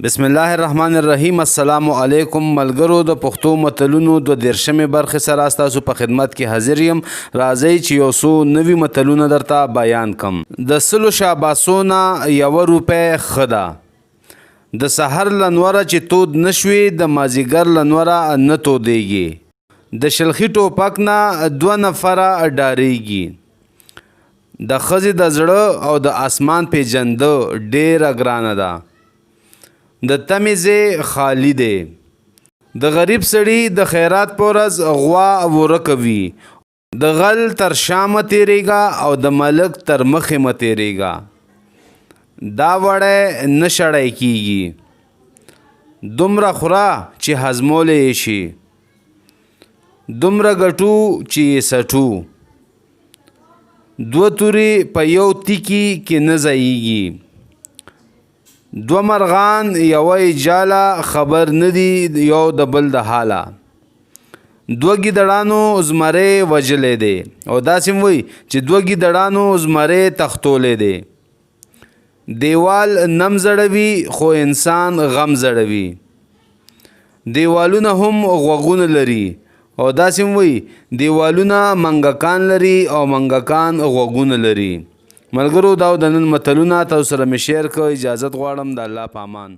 بسم الله الرحمن الرحیم. السلام علیکم ملګرو. د پښتو متلونو د 13مې برخې سره ستاسو په خدمت کې حاضر یم. راځئ چې یو څو نوي متلونه درته بیان کم. د سلو شاباسو نه 1 روپۍ ښه ده. د سحر لنوره چې تود نشوي د مازیګر لنوره نه تودیږي. د شلخي ټوپک نه 2 نفره ډاریږي. د ښځې د زړه او د اسمان پیژنده ډیره ګرانه ده. د تمې ځای خالی دی. د غریب سړي د خیرات په ورځ غوا ورکه وي. د غل تر شامه تیریږه او د ملک تر مخې مه تیریږه. دا وړی نه شړی کیږي. دومره خوره چې هضمولی یې شي. دومره ګټو چې یې سټو. 2 تورې په یو تیکي کې نه ځایږي. 2 مرغان یوه جاله خبر نه دي یو د بل د حاله. 2 ګیدړانو زمری وژلی دی او داسې هم وایي چې 2 ګیدړانو زمری تختولی دی. دیوال نم زړوي خو انسان غم زړوي. دیوالونه هم غوږونه لري او داسې هم وایي دیوالونه منګکان لري او منګکان غوږونه لري. ملګرو دا د نن متلونه تاسو سره مې شیر کړ. اجازت غواړم د الله په امان.